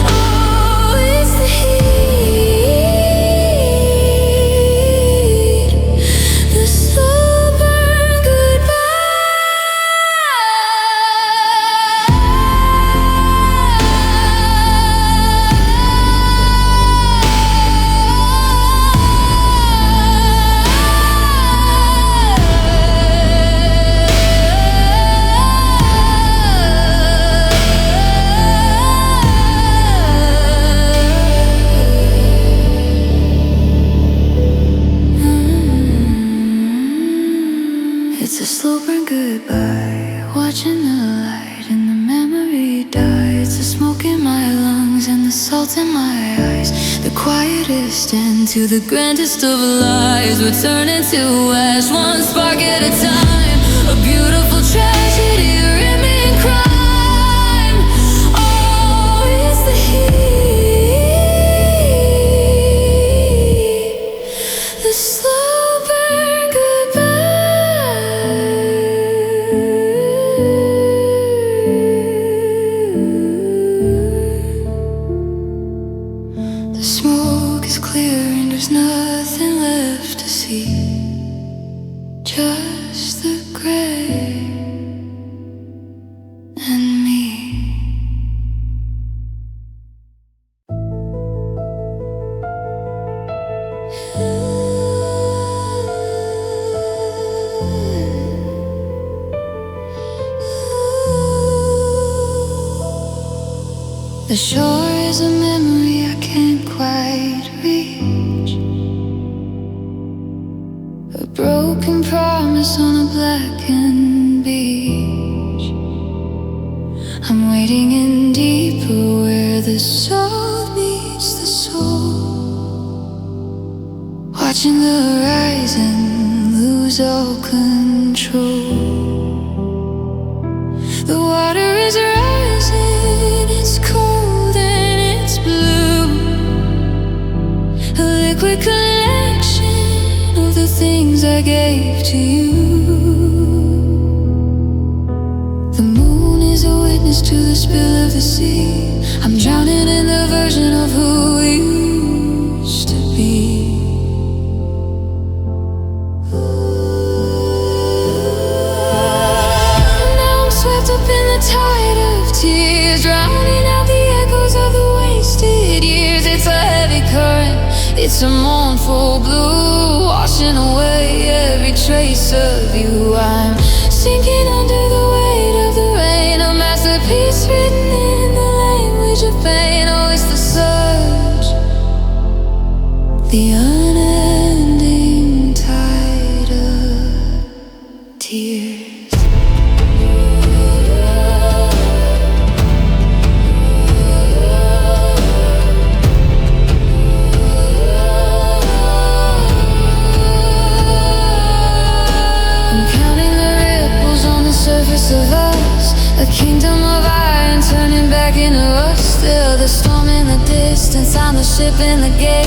Oh, it's the heat, the slow burn It's a slow burn goodbye, watching the light and the memory die. It's the smoke in my lungs and the salt in my eyes. The quietest end to the grandest of lies. We're turning to ash, one spark at a time. A beautiful tragedy, a remake crime. Oh, it's the heat, the slow burn goodbye. The smoke is clear and there's nothing left to see, just the gray and me. The shore is a memory I can't quite reach, a broken promise on a blackened beach. I'm waiting in deeper where the soul meets the soul, watching the horizon lose all control. The water is rising, it's cold and it's blue, a liquid collection of the things I gave to you. The moon is a witness to the spill of the sea. I'm drowning in the version of who we used to be. Tide of tears, drowning out the echoes of the wasted years. It's a heavy current, it's a mournful blue, washing away every trace of you. I'm sinking under the weight of the rain, a masterpiece written in the language of pain. Oh, it's the surge, the unending tide of tears. Of us, a kingdom of iron turning back into rust. Still the storm in the distance, I'm the ship in the gate,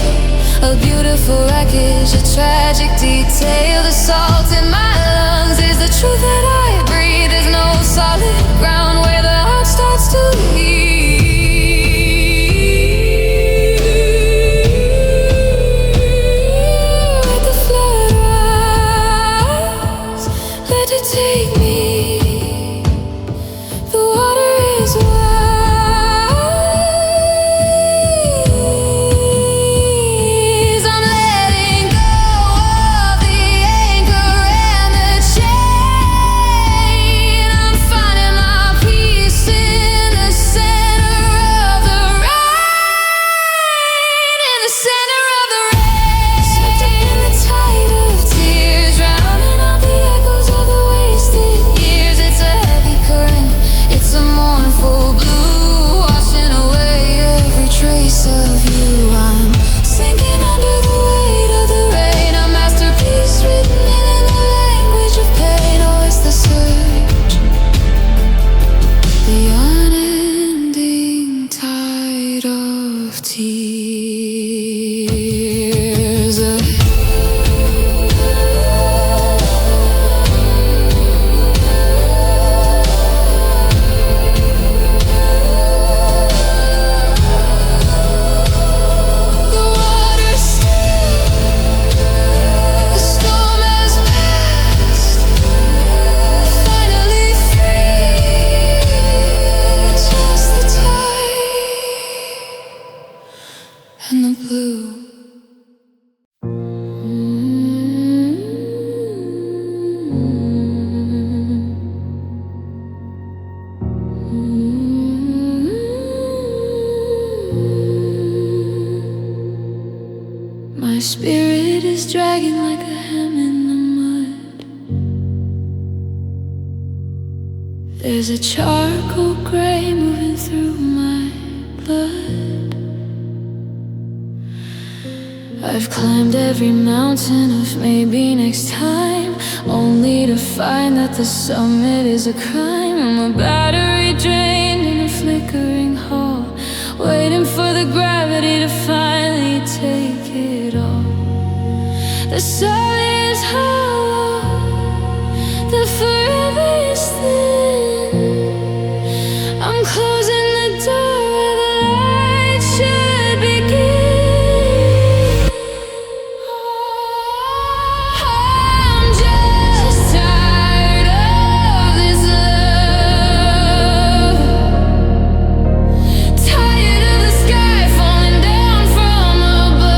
a beautiful wreckage, a tragic detail. The salt in my lungs is the truth that I breathe. There's no solid ground where the heart starts to lead. Let the flood rise, let it take me. My spirit is dragging like a ham in the mud. There's a charcoal gray moving through my blood. I've climbed every mountain of maybe next time, only to find that the summit is a crime. I'm a battery drained in a flickering hall, waiting for the gravity to finally take it all. The soul is hollow, the forever is thin. I'm closing the door where the light should begin. I'm just tired of this love, tired of the sky falling down from above.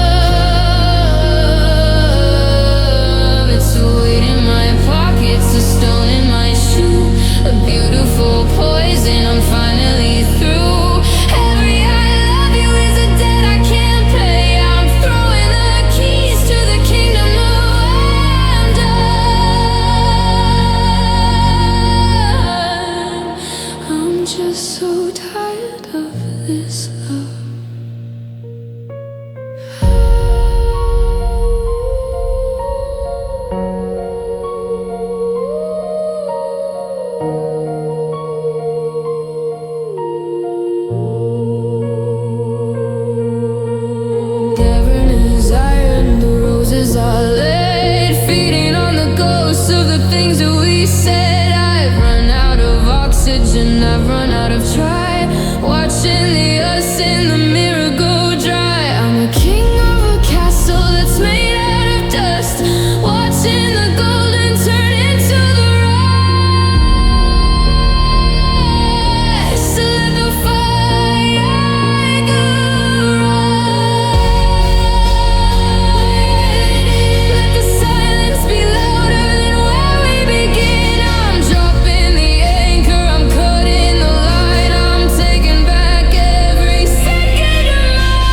It's this love. Cavern is iron, the roses are laid, feeding on the ghosts of the things that we said. I've run out of oxygen, I've run out of try, watching the us in the mirror go dry. I'm a king of a castle that's made out of dust, watching the golden turn into the rise. So let the fire go right. Let the silence be louder than where we begin. I'm dropping the anchor, I'm cutting the line, I'm taking back every second of mine.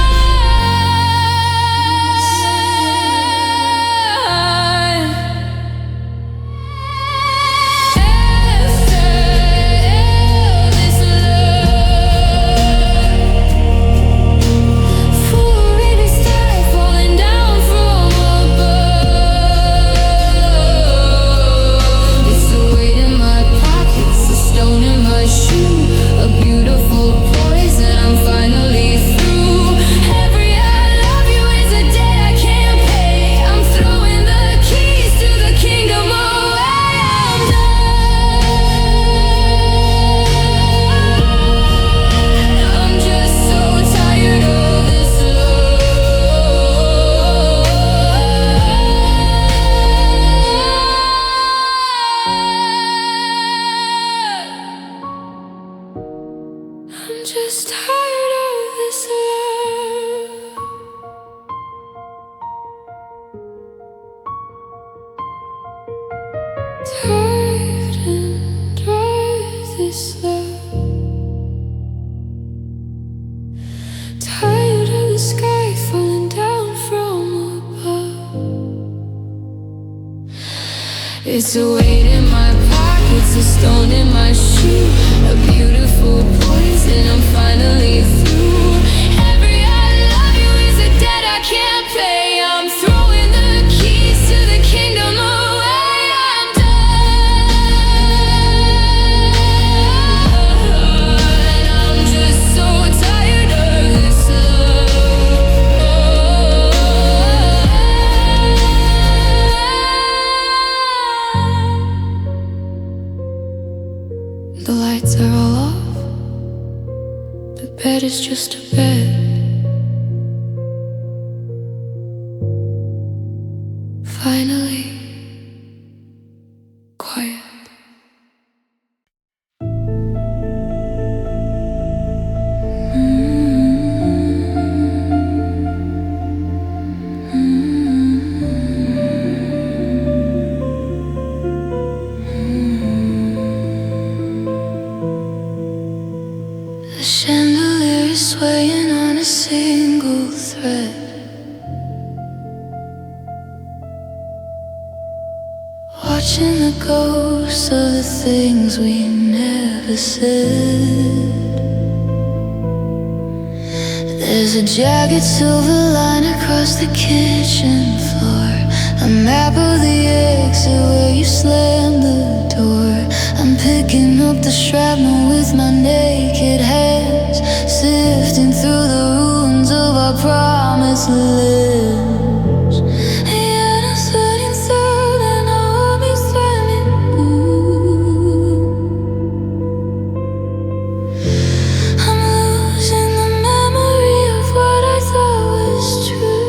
This love for a rainy star falling down from above. It's the weight in my pockets, a stone in my shoe, a beautiful poison I'm finally through. Every I love you is a debt I can't pay. I'm throwing the keys to the kingdom away. I'm done. I'm just so tired of this love. I'm just tired of this love. Tired and dry this love. Tired of the sky falling down from above. It's a weight in my pockets, a stone in my shoe, a beautiful poison I'm finally through. Every I love you is a debt I can't pay. I'm throwing the keys to the kingdom away. I'm done. I'm just so tired of this love. The lights are all off, the bed is just a bed. Finally, quiet. The chandelier is swaying on a single thread. Watching the ghosts of the things we never said. There's a jagged silver line across the kitchen floor, a map of the exit where you slammed the door. I'm picking up the shrapnel with my naked hands, sifting through the ruins of our promised lands. And I'm sitting sad and I'll be standing I'm losing the memory of what I thought was true.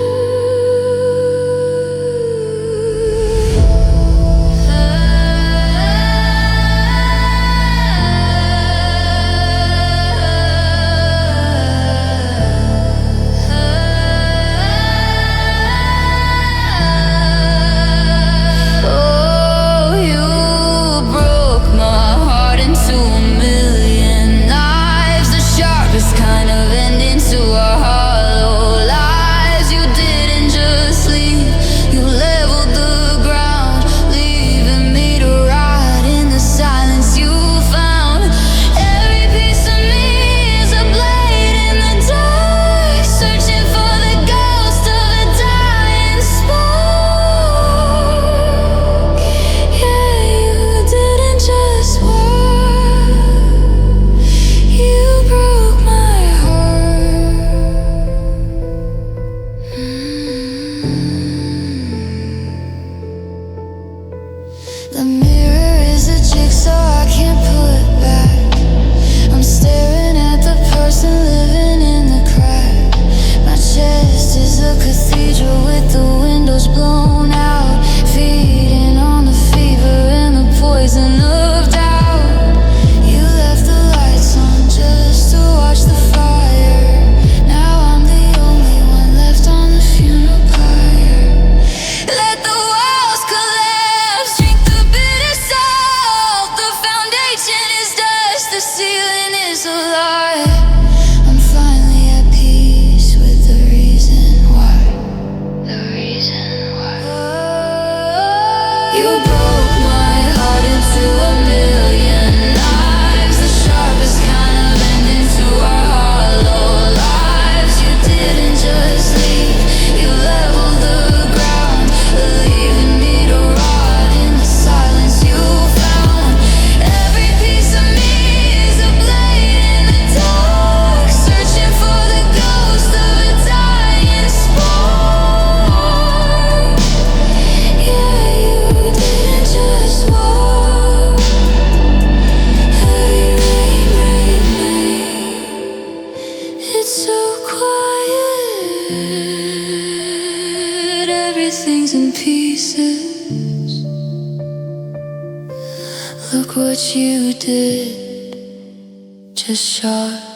It's so quiet, everything's in pieces. Look what you did, just sharp.